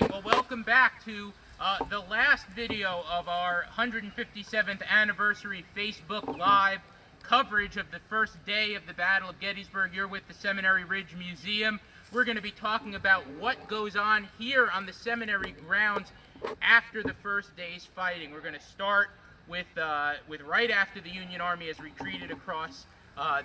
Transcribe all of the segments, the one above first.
right, well, welcome back to the last video of our 157th anniversary Facebook Live coverage of the first day of the Battle of Gettysburg. You're with the Seminary Ridge Museum. We're going to be talking about what goes on here on the Seminary grounds after the first day's fighting. We're going to start with right after the Union Army has retreated across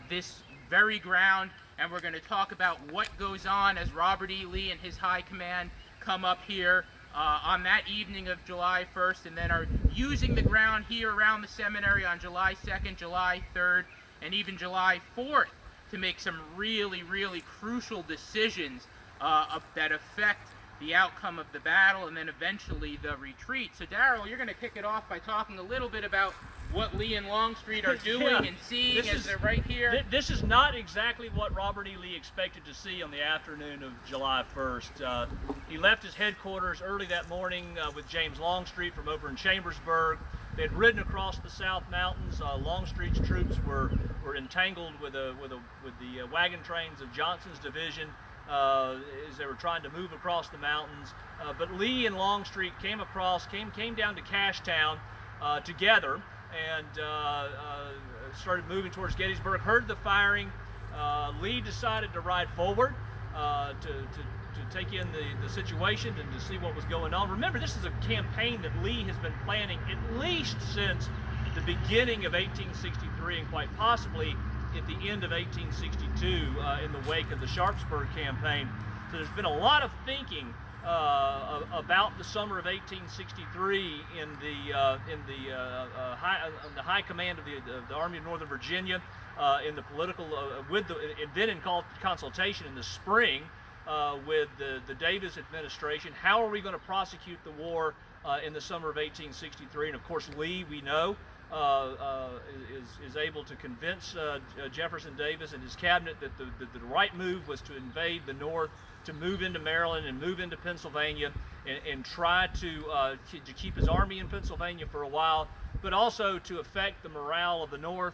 this very ground, and we're going to talk about what goes on as Robert E. Lee and his high command come up here on that evening of July 1st, and then are using the ground here around the seminary on July 2nd, July 3rd, and even July 4th to make some really, really crucial decisions that affect the outcome of the battle and then eventually the retreat. So Daryl, you're going to kick it off by talking a little bit about what Lee and Longstreet are doing and seeing as they're right here. This is not exactly what Robert E. Lee expected to see on the afternoon of July 1st. He left his headquarters early that morning with James Longstreet from over in Chambersburg. They had ridden across the South Mountains. Longstreet's troops were entangled with the wagon trains of Johnson's division as they were trying to move across the mountains. But Lee and Longstreet came down to Cashtown together and started moving towards Gettysburg, heard the firing. Lee decided to ride forward to take in the situation and to see what was going on. Remember, this is a campaign that Lee has been planning at least since the beginning of 1863 and quite possibly at the end of 1862 in the wake of the Sharpsburg campaign. So there's been a lot of thinking about the summer of 1863 in the high command of the Army of Northern Virginia, in the political then in consultation in the spring with the Davis administration. How are we going to prosecute the war in the summer of 1863? And of course, Lee, we know, is able to convince Jefferson Davis and his cabinet that the right move was to invade the North, to move into Maryland and move into Pennsylvania and try to keep his army in Pennsylvania for a while, but also to affect the morale of the North,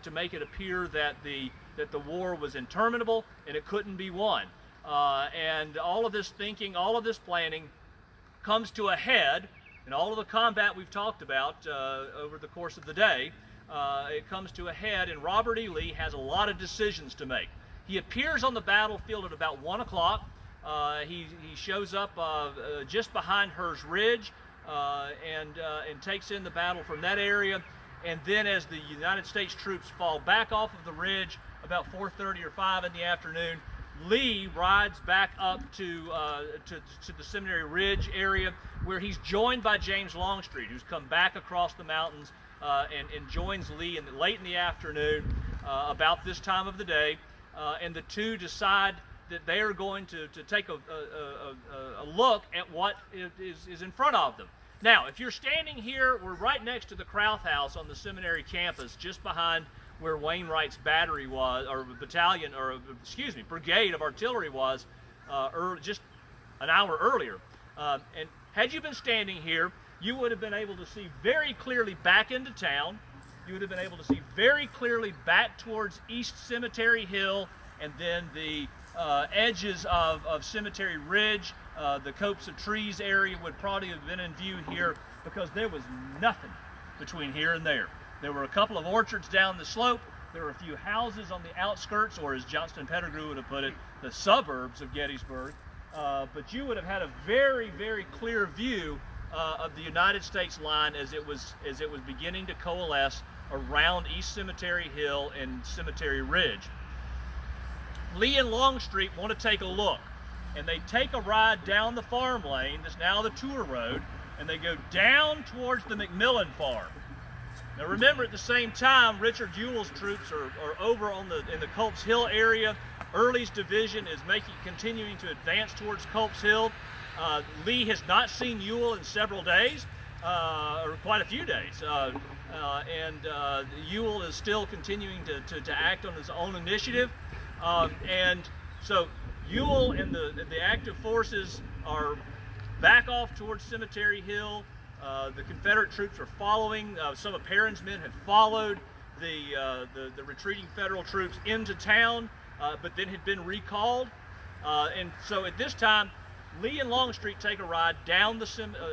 to make it appear that the war was interminable and it couldn't be won. And all of this thinking, all of this planning comes to a head, and all of the combat we've talked about over the course of the day, it comes to a head, and Robert E. Lee has a lot of decisions to make. He appears on the battlefield at about 1 o'clock. He shows up just behind Hers Ridge and takes in the battle from that area. And then as the United States troops fall back off of the ridge about 4:30 or 5 in the afternoon, Lee rides back up to the Seminary Ridge area, where he's joined by James Longstreet, who's come back across the mountains and joins Lee late in the afternoon about this time of the day. And the two decide that they are going to take a look at what is in front of them. Now, if you're standing here, we're right next to the Crowth House on the seminary campus, just behind where Wainwright's battery was, or battalion, or excuse me, brigade of artillery was just an hour earlier. And had you been standing here, you would have been able to see very clearly back into town. You would have been able to see very clearly back towards East Cemetery Hill, and then the edges of Cemetery Ridge. The copse of trees area would probably have been in view here, because there was nothing between here and there. There were a couple of orchards down the slope. There were a few houses on the outskirts, or as Johnston Pettigrew would have put it, the suburbs of Gettysburg. But you would have had a very, very clear view of the United States line as it was beginning to coalesce around East Cemetery Hill and Cemetery Ridge. Lee and Longstreet want to take a look, and they take a ride down the farm lane that's now the tour road, and they go down towards the McMillan farm. Now remember, at the same time, Richard Ewell's troops are over in the Culp's Hill area. Early's division is continuing to advance towards Culp's Hill. Lee has not seen Ewell in several days, or quite a few days, and Ewell is still continuing to act on his own initiative. And so Ewell and the active forces are back off towards Cemetery Hill. The Confederate troops are following. Some of Perrin's men had followed the retreating Federal troops into town, but then had been recalled. And so at this time, Lee and Longstreet take a ride down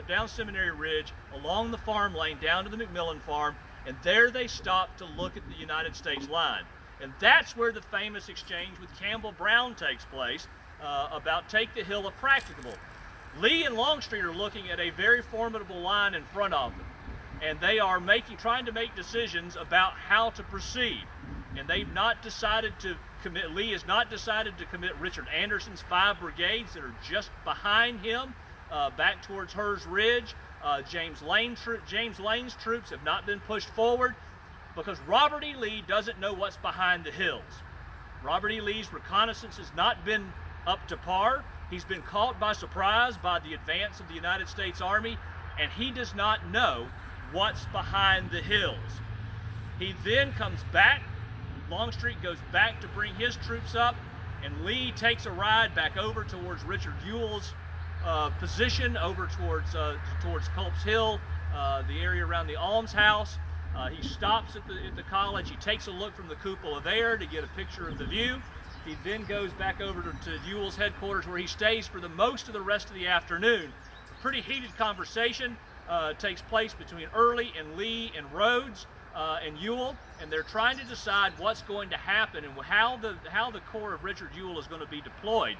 down Seminary Ridge, along the farm lane, down to the McMillan farm, and there they stop to look at the United States line. And that's where the famous exchange with Campbell Brown takes place about take the hill if practicable. Lee and Longstreet are looking at a very formidable line in front of them, and they are trying to make decisions about how to proceed. And they've not decided to commit, Lee has not decided to commit Richard Anderson's 5 brigades that are just behind him, back towards Hers Ridge. James Lane's troops have not been pushed forward because Robert E. Lee doesn't know what's behind the hills. Robert E. Lee's reconnaissance has not been up to par. He's been caught by surprise by the advance of the United States Army, and he does not know what's behind the hills. He then comes back. Longstreet goes back to bring his troops up, and Lee takes a ride back over towards Richard Ewell's position, over towards Culp's Hill, the area around the almshouse. He stops at the college. He takes a look from the cupola there to get a picture of the view. He then goes back over to Ewell's headquarters, where he stays for the most of the rest of the afternoon. A pretty heated conversation takes place between Early and Lee and Rhodes and Ewell, and they're trying to decide what's going to happen and how the corps of Richard Ewell is going to be deployed.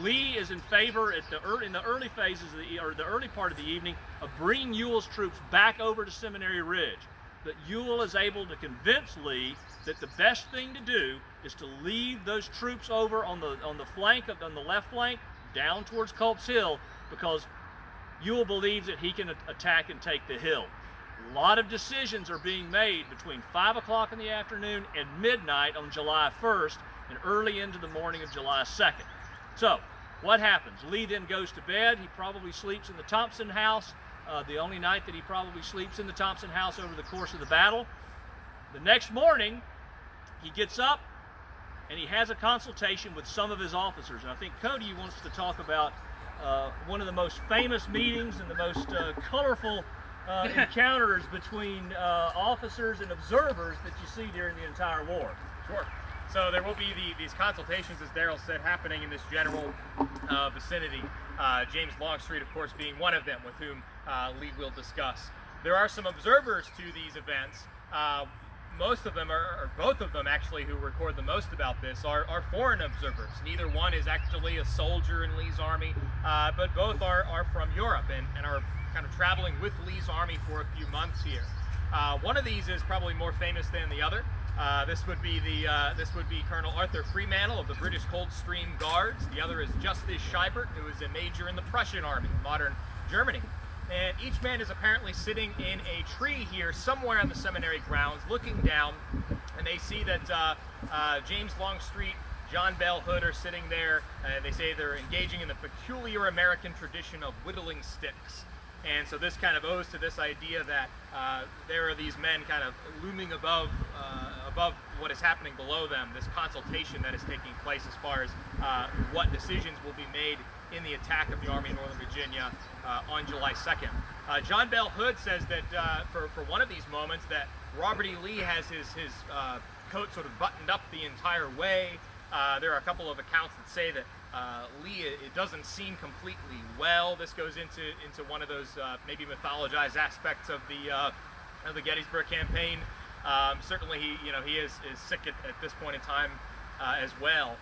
Lee is in favor in the early phases of the early part of the evening of bringing Ewell's troops back over to Seminary Ridge. But Ewell is able to convince Lee that the best thing to do is to leave those troops over on the left flank down towards Culp's Hill, because Ewell believes that he can attack and take the hill. A lot of decisions are being made between 5 o'clock in the afternoon and midnight on July 1st and early into the morning of July 2nd. So, what happens? Lee then goes to bed. He probably sleeps in the Thompson house, the only night that he probably sleeps in the Thompson house over the course of the battle. The next morning, he gets up and he has a consultation with some of his officers. And I think Codie wants to talk about one of the most famous meetings and the most colorful encounters between officers and observers that you see during the entire war. Sure. So there will be these consultations, as Daryl said, happening in this general vicinity. James Longstreet, of course, being one of them, with whom Lee will discuss. There are some observers to these events. Most of them, or both of them actually, who record the most about this are foreign observers. Neither one is actually a soldier in Lee's army, but both are from Europe and are kind of traveling with Lee's army for a few months here. One of these is probably more famous than the other. This would be Colonel Arthur Freemantle of the British Coldstream Guards. The other is Justice Scheibert, who is a major in the Prussian army, modern Germany. And each man is apparently sitting in a tree here somewhere on the seminary grounds, looking down, and they see that James Longstreet, John Bell Hood are sitting there. They say they're engaging in the peculiar American tradition of whittling sticks. And so this kind of owes to this idea that there are these men kind of looming above what is happening below them, this consultation that is taking place as far as what decisions will be made in the attack of the Army of Northern Virginia on July 2nd. John Bell Hood says that for one of these moments that Robert E. Lee has his coat sort of buttoned up the entire way. There are a couple of accounts that say that Lee, it doesn't seem completely well. This goes into one of those maybe mythologized aspects of the Gettysburg campaign. Certainly, he is sick at this point in time as well.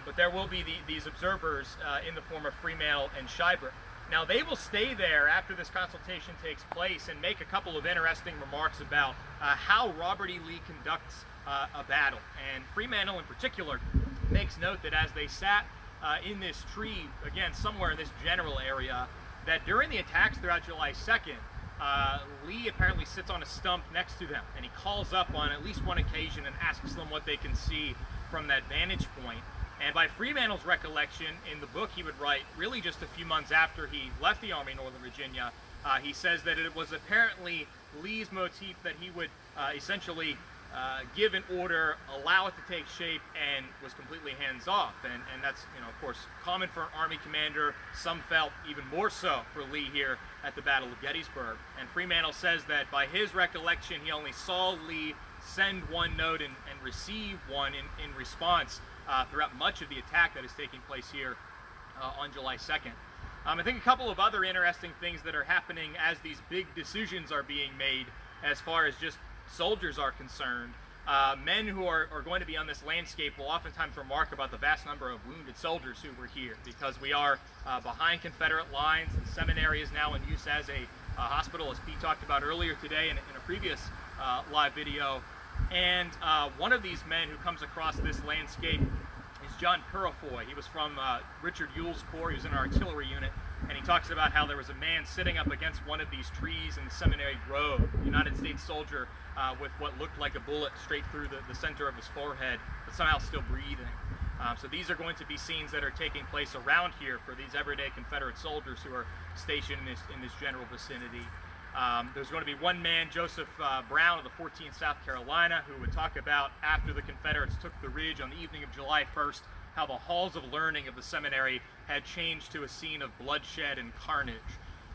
But there will be these observers in the form of Freemantle and Scheibert. Now, they will stay there after this consultation takes place and make a couple of interesting remarks about how Robert E. Lee conducts a battle. And Freemantle in particular makes note that as they sat in this tree, again, somewhere in this general area, that during the attacks throughout July 2nd, Lee apparently sits on a stump next to them, and he calls up on at least one occasion and asks them what they can see from that vantage point. And by Fremantle's recollection, in the book he would write really just a few months after he left the Army of Northern Virginia, he says that it was apparently Lee's motif that he would essentially give an order, allow it to take shape, and was completely hands-off. And that's, of course, common for an Army commander. Some felt even more so for Lee here at the Battle of Gettysburg. And Freemantle says that by his recollection, he only saw Lee send one note and receive one in response throughout much of the attack that is taking place here on July 2nd. I think a couple of other interesting things that are happening as these big decisions are being made as far as just soldiers are concerned. Men who are going to be on this landscape will oftentimes remark about the vast number of wounded soldiers who were here, because we are behind Confederate lines. The seminary is now in use as a hospital, as Pete talked about earlier today in a previous live video. And one of these men who comes across this landscape is John Purifoy. He was from Richard Ewell's Corps. He was in an artillery unit, and he talks about how there was a man sitting up against one of these trees in the Seminary Grove, a United States soldier with what looked like a bullet straight through the center of his forehead, but somehow still breathing. So these are going to be scenes that are taking place around here for these everyday Confederate soldiers who are stationed in this general vicinity. There's going to be one man, Joseph Brown of the 14th South Carolina, who would talk about after the Confederates took the ridge on the evening of July 1st, how the halls of learning of the seminary had changed to a scene of bloodshed and carnage.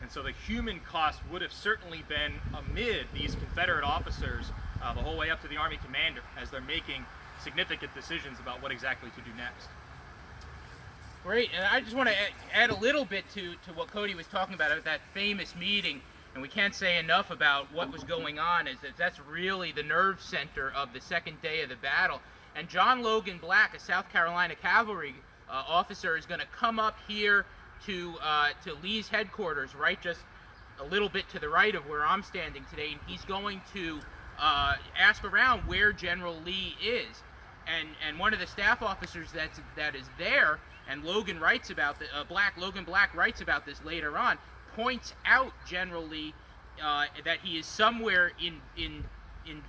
And so the human cost would have certainly been amid these Confederate officers the whole way up to the Army commander as they're making significant decisions about what exactly to do next. Great, and I just want to add a little bit to what Codie was talking about at that famous meeting, and we can't say enough about what was going on, is that that's really the nerve center of the second day of the battle. And John Logan Black, a South Carolina cavalry officer, is going to come up here to Lee's headquarters, right just a little bit to the right of where I'm standing today, and he's going to ask around where General Lee is. And one of the staff officers that is there, and Logan writes about Logan Black writes about this later on, points out General Lee that he is somewhere in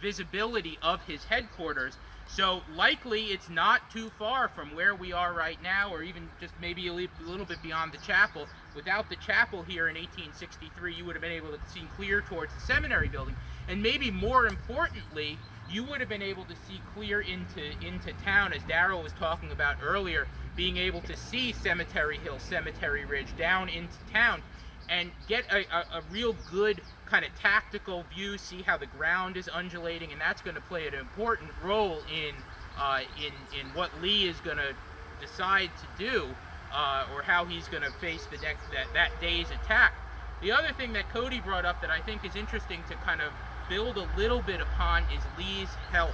visibility of his headquarters. So likely it's not too far from where we are right now, or even just maybe a little bit beyond the chapel. Without the chapel here in 1863, you would have been able to see clear towards the seminary building. And maybe more importantly, you would have been able to see clear into town, as Daryl was talking about earlier, being able to see Cemetery Hill, Cemetery Ridge, down into town, and get a real good kind of tactical view, see how the ground is undulating, and that's going to play an important role in what Lee is going to decide to do, or how he's going to face that day's attack. The other thing that Codie brought up that I think is interesting to kind of build a little bit upon is Lee's health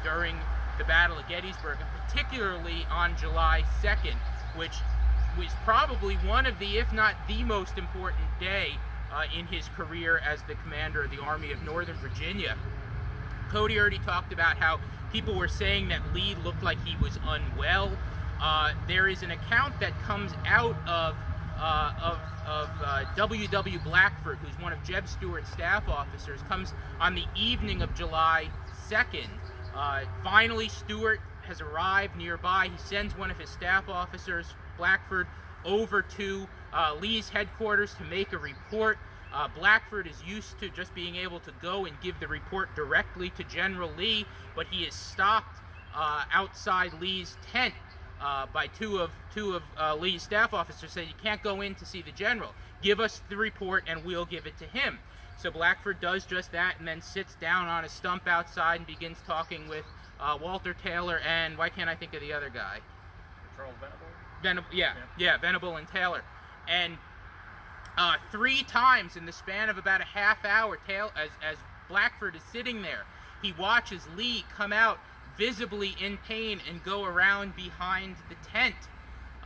during the Battle of Gettysburg, and particularly on July 2nd, which was probably one of the, if not the most important day in his career as the commander of the Army of Northern Virginia. Codie already talked about how people were saying that Lee looked like he was unwell. There is an account that comes out of W.W. Blackford, who's one of Jeb Stuart's staff officers, comes on the evening of July 2nd. Finally, Stuart has arrived nearby. He sends one of his staff officers, Blackford, over to Lee's headquarters to make a report. Blackford is used to just being able to go and give the report directly to General Lee, but he is stopped outside Lee's tent by two of Lee's staff officers, saying, "You can't go in to see the general. Give us the report and we'll give it to him." So Blackford does just that, and then sits down on a stump outside and begins talking with Walter Taylor and, why can't I think of the other guy? Charles Venable? Venable and Taylor. And 3 times in the span of about a half hour, as Blackford is sitting there, he watches Lee come out visibly in pain and go around behind the tent.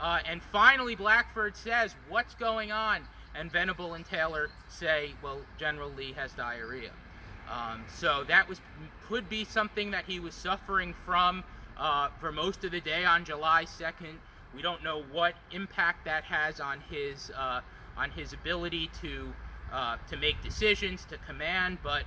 And finally Blackford says, "What's going on?" And Venable and Taylor say, "Well, General Lee has diarrhea." So that could be something that he was suffering from for most of the day on July 2nd. We don't know what impact that has on his ability to make decisions, to command, but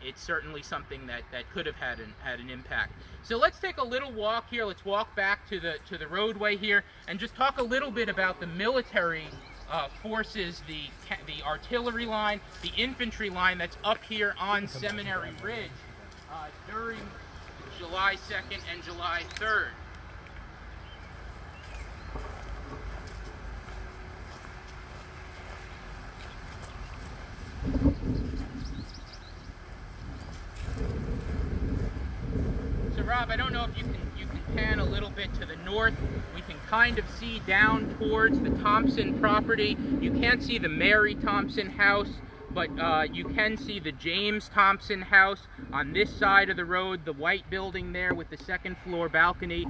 it's certainly something that could have had an impact. So let's take a little walk here. Let's walk back to the roadway here and just talk a little bit about the military forces, the artillery line, the infantry line that's up here on Seminary Ridge during July 2nd and July 3rd. So Rob, I don't know if you can pan a little bit to the north, we can kind of see down towards the Thompson property. You can't see the Mary Thompson house, but you can see the James Thompson house on this side of the road, the white building there with the second floor balcony.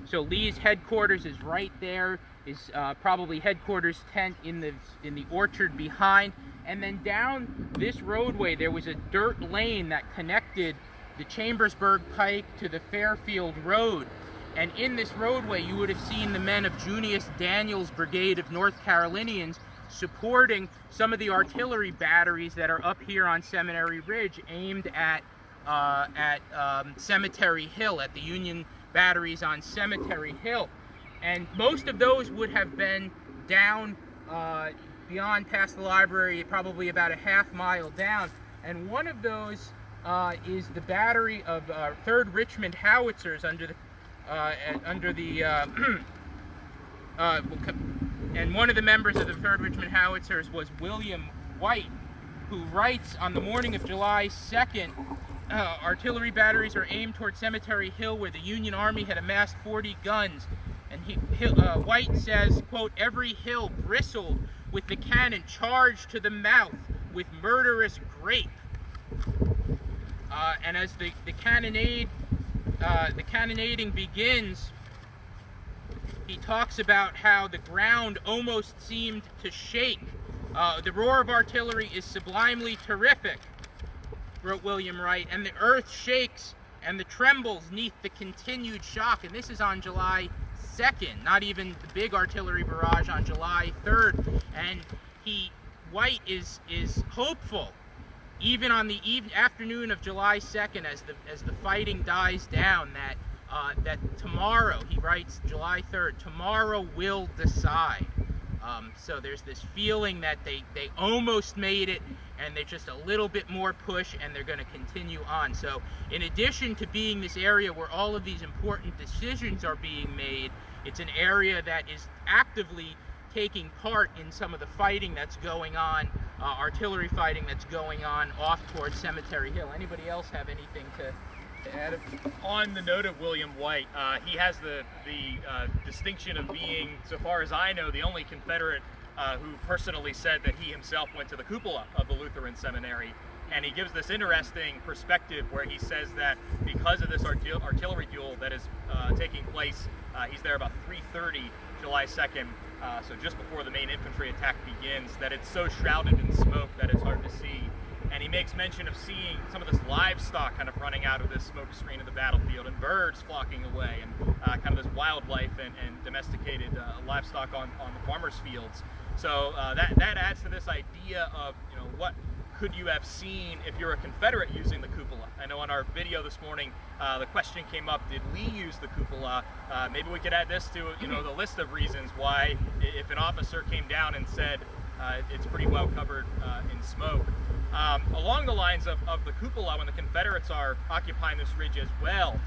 So Lee's headquarters is right there, is probably headquarters tent in the orchard behind. And then down this roadway, there was a dirt lane that connected the Chambersburg Pike to the Fairfield Road. And in this roadway, you would have seen the men of Junius Daniels' brigade of North Carolinians supporting some of the artillery batteries that are up here on Seminary Ridge, aimed at Cemetery Hill, at the Union batteries on Cemetery Hill. And most of those would have been down beyond past the library, probably about a half-mile down. And one of those is the battery of 3rd Richmond howitzers under the and one of the members of the 3rd Richmond howitzers was William White, who writes, on the morning of July 2nd, artillery batteries are aimed toward Cemetery Hill, where the Union Army had amassed 40 guns. And White says, quote, "Every hill bristled with the cannon charged to the mouth with murderous grape." And as the cannonading begins, he talks about how the ground almost seemed to shake. "The roar of artillery is sublimely terrific," wrote William Wright, "and the earth shakes and the trembles neath the continued shock." And this is on July 2nd, not even the big artillery barrage on July 3rd. And White is hopeful, even on the afternoon of July 2nd, as the fighting dies down, that tomorrow, he writes July 3rd, tomorrow will decide. So there's this feeling that they almost made it, and they're just a little bit more push, and they're going to continue on. So in addition to being this area where all of these important decisions are being made, it's an area that is actively taking part in some of the fighting that's going on, artillery fighting that's going on off towards Cemetery Hill. Anybody else have anything to add? On the note of William White, he has the distinction of being, so far as I know, the only Confederate who personally said that he himself went to the cupola of the Lutheran Seminary. And he gives this interesting perspective where he says that because of this artillery duel that is taking place, he's there about 3:30 July 2nd, so just before the main infantry attack begins, that it's so shrouded in smoke that it's hard to see. And he makes mention of seeing some of this livestock kind of running out of this smoke screen of the battlefield, and birds flocking away, and kind of this wildlife and domesticated livestock on the farmers' fields. So that adds to this idea of, what could you have seen if you're a Confederate using the cupola? I know in our video this morning, the question came up, did Lee use the cupola? Maybe we could add this to, the list of reasons why, if an officer came down and said it's pretty well covered in smoke. Along the lines of the cupola, when the Confederates are occupying this ridge as well,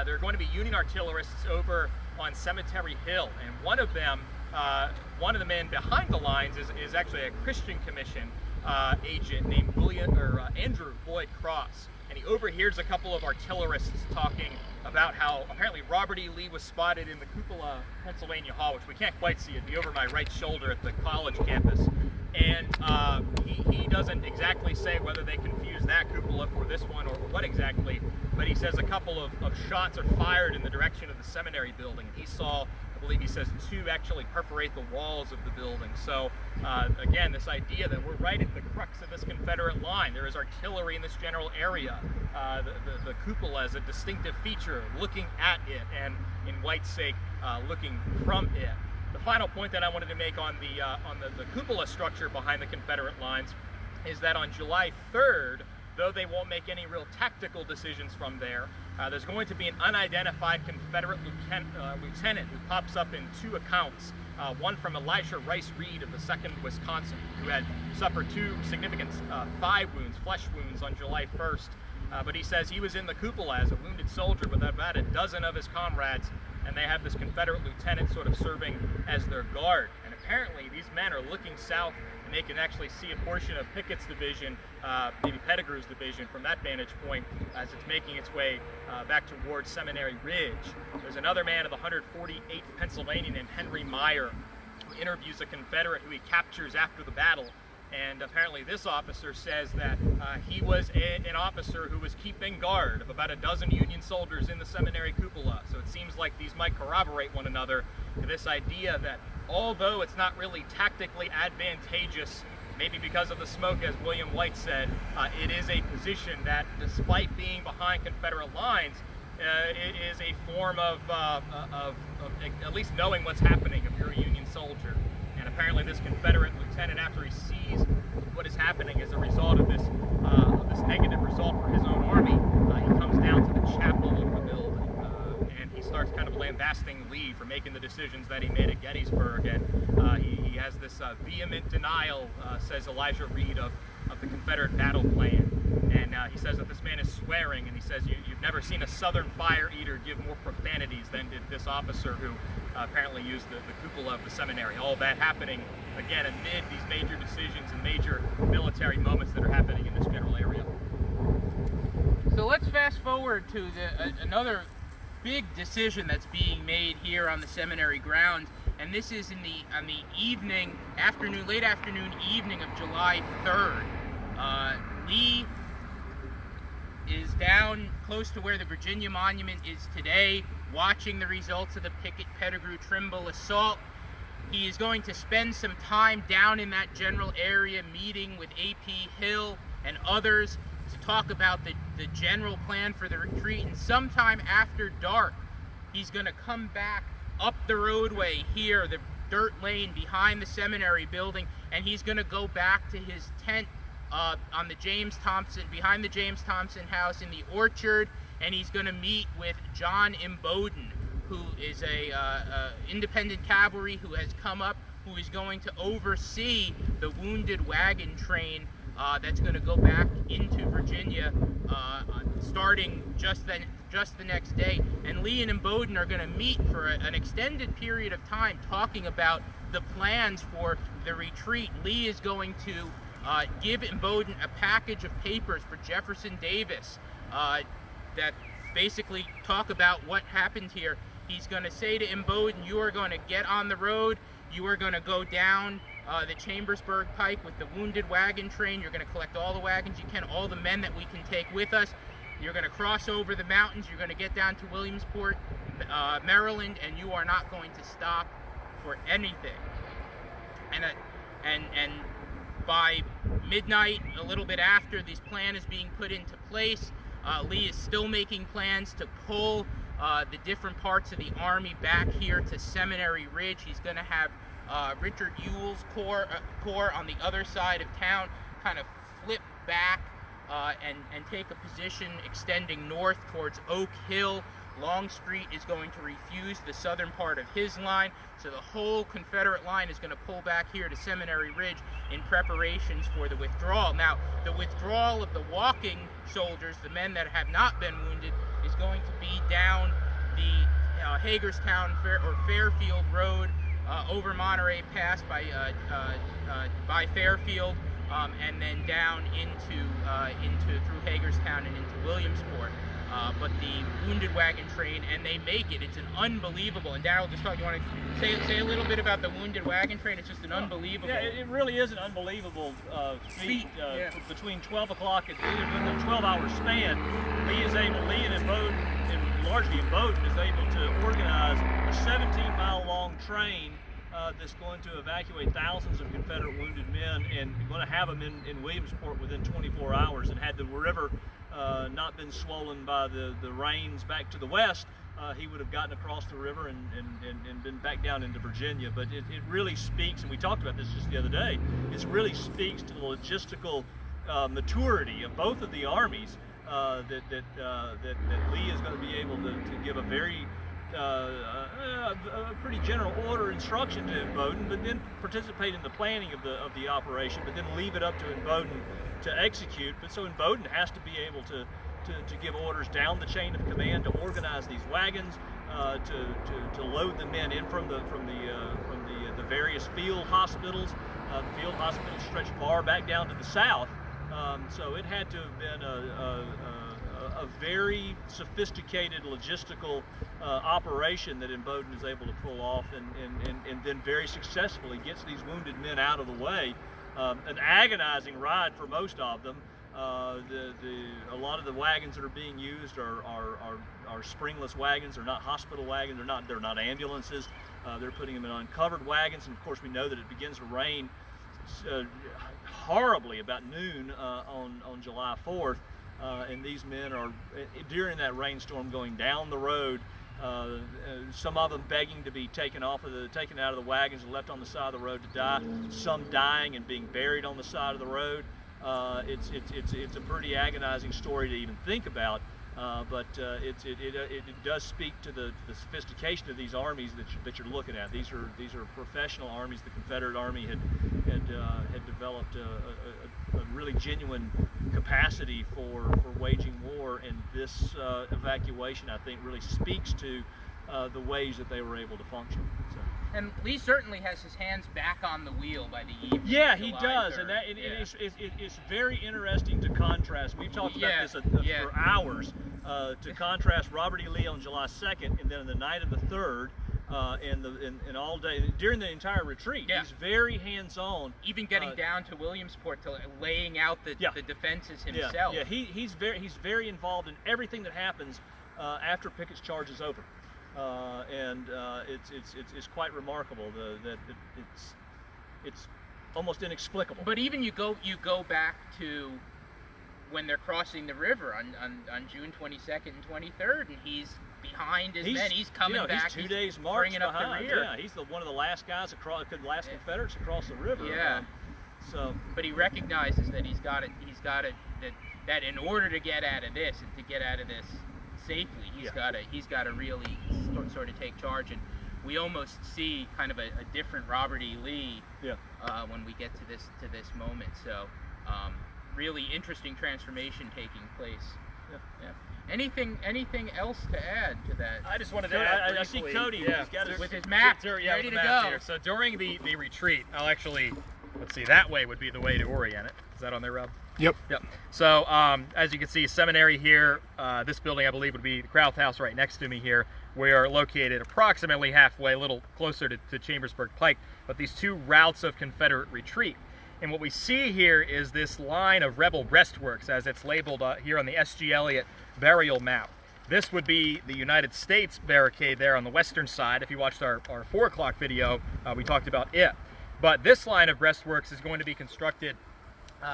there are going to be Union artillerists over on Cemetery Hill, and one of the men behind the lines is actually a Christian Commission agent named Andrew Boyd Cross, and he overhears a couple of artillerists talking about how apparently Robert E. Lee was spotted in the cupola Pennsylvania Hall, which we can't quite see. It'd be over my right shoulder at the college campus. And he doesn't exactly say whether they confused that cupola for this one or what exactly, but he says a couple of shots are fired in the direction of the seminary building. He saw, I believe he says, 2 actually perforate the walls of the building. So again, this idea that we're right at the crux of this Confederate line. There is artillery in this general area. The cupola is a distinctive feature, looking at it, and in White's sake, looking from it. The final point that I wanted to make on the cupola structure behind the Confederate lines is that on July 3rd, though they won't make any real tactical decisions from there, there's going to be an unidentified Confederate lieutenant who pops up in 2 accounts. One from Elisha Rice Reed of the 2nd Wisconsin, who had suffered 2 significant thigh wounds, flesh wounds, on July 1st. But he says he was in the cupola as a wounded soldier with about a dozen of his comrades, and they have this Confederate lieutenant sort of serving as their guard. And apparently these men are looking south, and they can actually see a portion of Pickett's division, maybe Pettigrew's division, from that vantage point as it's making its way back towards Seminary Ridge. There's another man of the 148th Pennsylvania named Henry Meyer, who interviews a Confederate who he captures after the battle. And apparently this officer says that he was an officer who was keeping guard of about a dozen Union soldiers in the seminary cupola. So it seems like these might corroborate one another. This idea that although it's not really tactically advantageous, maybe because of the smoke, as William White said, it is a position that, despite being behind Confederate lines, it is a form of at least knowing what's happening if you're a Union soldier. And apparently this Confederate lieutenant, after he sees what is happening as a result of this negative result for his own army, he comes down to the chapel of the building, and he starts kind of lambasting Lee for making the decisions that he made at Gettysburg. And he has this vehement denial, says Elijah Reed, of the Confederate battle plan. And he says that this man is swearing, and he says, you've never seen a Southern fire eater give more profanities than did this officer who apparently used the cupola of the seminary. All that happening, again, amid these major decisions and major military moments that are happening in this general area. So let's fast forward to another big decision that's being made here on the seminary grounds, and this is on the evening, late afternoon evening of July 3rd. Lee is down close to where the Virginia Monument is today, watching the results of the Pickett-Pettigrew-Trimble assault. He is going to spend some time down in that general area meeting with A.P. Hill and others to talk about the general plan for the retreat. And sometime after dark, he's going to come back up the roadway here, the dirt lane behind the seminary building, and he's going to go back to his tent on the behind the James Thompson house in the orchard, and he's going to meet with John Imboden, who is a independent cavalry who has come up, who is going to oversee the wounded wagon train that's going to go back into Virginia starting just the next day. And Lee and Imboden are going to meet for an extended period of time talking about the plans for the retreat. Lee is going to give Imboden a package of papers for Jefferson Davis that basically talk about what happened here. He's going to say to Imboden, you are going to get on the road, you are going to go down the Chambersburg Pike with the wounded wagon train, you're going to collect all the wagons you can, all the men that we can take with us, you're going to cross over the mountains, you're going to get down to Williamsport, Maryland, and you are not going to stop for anything. And by midnight, a little bit after this plan is being put into place, Lee is still making plans to pull the different parts of the army back here to Seminary Ridge. He's going to have Richard Ewell's corps on the other side of town kind of flip back and take a position extending north towards Oak Hill. Longstreet is going to refuse the southern part of his line, so the whole Confederate line is going to pull back here to Seminary Ridge in preparations for the withdrawal. Now, the withdrawal of the walking soldiers, the men that have not been wounded, is going to be down the Hagerstown or Fairfield Road over Monterey Pass by Fairfield, and then down into through Hagerstown and into Williamsport. But the wounded wagon train, and they make it. It's an unbelievable. And Daryl, just talk. You want to say a little bit about the wounded wagon train? It's just an unbelievable. Yeah, it really is an unbelievable feat. Between 12 o'clock and within a 12-hour span, Lee and Imboden, and largely Imboden, is able to organize a 17-mile-long train that's going to evacuate thousands of Confederate wounded men, and going to have them in Williamsport within 24 hours. And had the river not been swollen by the rains back to the west, he would have gotten across the river and been back down into Virginia. But it really speaks, and we talked about this just the other day, it really speaks to the logistical maturity of both of the armies, that Lee is going to be able to give a very a pretty general order instruction to Imboden, but then participate in the planning of the operation, but then leave it up to Imboden to execute. But so Imboden has to be able to give orders down the chain of command, to organize these wagons, to load the men in from the the various field hospitals. The field hospitals stretched far back down to the south, so it had to have been a very sophisticated logistical operation that Imboden is able to pull off, and then very successfully gets these wounded men out of the way. An agonizing ride for most of them. A lot of the wagons that are being used are springless wagons. They're not hospital wagons. They're not ambulances. They're putting them in uncovered wagons, and of course we know that it begins to rain horribly about noon on July 4th, and these men are during that rainstorm going down the road. Some of them begging to be taken out of the wagons and left on the side of the road to die. Some dying and being buried on the side of the road. It's a pretty agonizing story to even think about, but it does speak to the sophistication of these armies that you're looking at. These are professional armies. The Confederate Army had developed a really genuine capacity for waging war, and this evacuation, I think, really speaks to the ways that they were able to function. So. And Lee certainly has his hands back on the wheel by the evening. Yeah, he does, and it's very interesting to contrast. We've talked about this for hours, to contrast Robert E. Lee on July 2nd, and then on the night of the 3rd, and all day during the entire retreat. He's very hands-on. Even getting down to Williamsport, to laying out the defenses himself. Yeah, he's very involved in everything that happens after Pickett's charge is over. It's quite remarkable that it's almost inexplicable. But even you go back to when they're crossing the river on June 22nd and 23rd, and he's behind his men. He's coming back. He's 2 days march bringing up the rear. Yeah, he's one of the last guys across, last Confederates across the river. Yeah. But he recognizes that that in order to get out of this and to get out of this safely, he's got to really sort of take charge, and we almost see kind of a different Robert E. Lee when we get to this moment. So really interesting transformation taking place. Yeah. Anything else to add to that? I just wanted to add I see Codie. Yeah. He's got with his map ready to go. Here. So during the retreat, I'll actually, let's see, that way would be the way to orient it. Is that on there, Rob? Yep. So as you can see, Seminary here, this building I believe would be the Crowth House right next to me here. We are located approximately halfway, a little closer to Chambersburg Pike, but these two routes of Confederate retreat. And what we see here is this line of rebel breastworks, as it's labeled here on the S.G. Elliott burial map. This would be the United States barricade there on the western side. If you watched our 4 o'clock video, we talked about it. But this line of breastworks is going to be constructed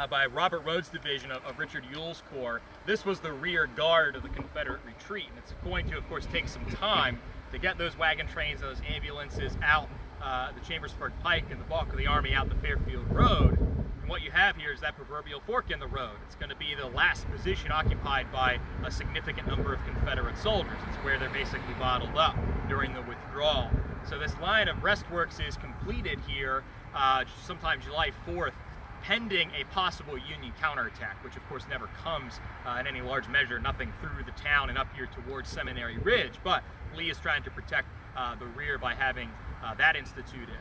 by Robert Rhodes' division of Richard Ewell's Corps. This was the rear guard of the Confederate retreat, and it's going to, of course, take some time to get those wagon trains, those ambulances out the Chambersburg Pike and the bulk of the army out the Fairfield Road. And what you have here is that proverbial fork in the road. It's going to be the last position occupied by a significant number of Confederate soldiers. It's where they're basically bottled up during the withdrawal. So this line of breastworks is completed here sometime July 4th, pending a possible Union counterattack, which of course never comes in any large measure, nothing through the town and up here towards Seminary Ridge, but Lee is trying to protect the rear by having that instituted.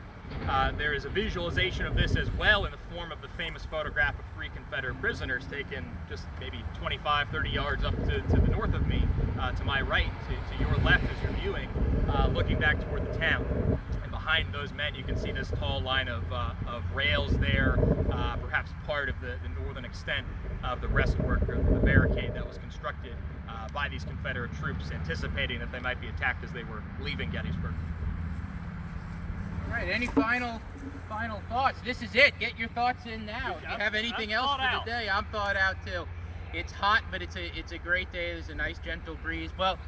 There is a visualization of this as well in the form of the famous photograph of 3 Confederate prisoners taken just maybe 25, 30 yards up to the north of me, to my right, to your left as you're viewing, looking back toward the town. Behind those men, you can see this tall line of rails there, perhaps part of the northern extent of the breastwork or the barricade that was constructed by these Confederate troops, anticipating that they might be attacked as they were leaving Gettysburg. All right, any final thoughts? This is it. Get your thoughts in now. If you have anything else for the day, I'm thawed out too. It's hot, but it's a great day. There's a nice gentle breeze. Well,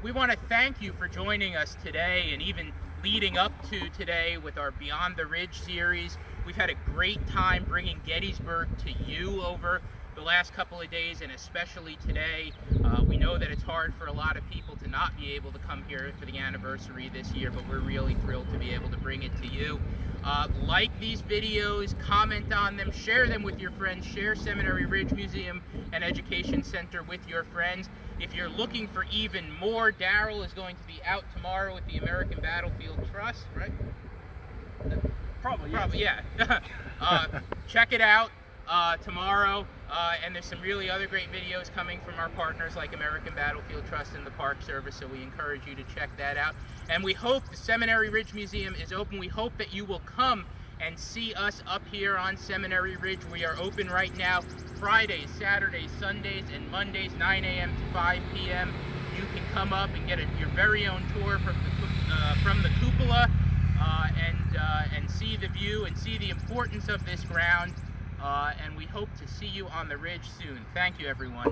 we want to thank you for joining us today, and even leading up to today with our Beyond the Ridge series. We've had a great time bringing Gettysburg to you over the last couple of days, and especially today. We know that it's hard for a lot of people to not be able to come here for the anniversary this year, but we're really thrilled to be able to bring it to you. Like these videos, comment on them, share them with your friends, share Seminary Ridge Museum and Education Center with your friends. If you're looking for even more, Daryl is going to be out tomorrow with the American Battlefield Trust, right? Probably, yes. Probably, yeah. Check it out tomorrow, and there's some really other great videos coming from our partners like American Battlefield Trust and the Park Service, so we encourage you to check that out. And we hope the Seminary Ridge Museum is open. We hope that you will come and see us up here on Seminary Ridge. We are open right now Fridays, Saturdays, Sundays, and Mondays, 9 a.m. to 5 p.m. You can come up and get your very own tour from the cupola and see the view and see the importance of this ground. And we hope to see you on the ridge soon. Thank you, everyone.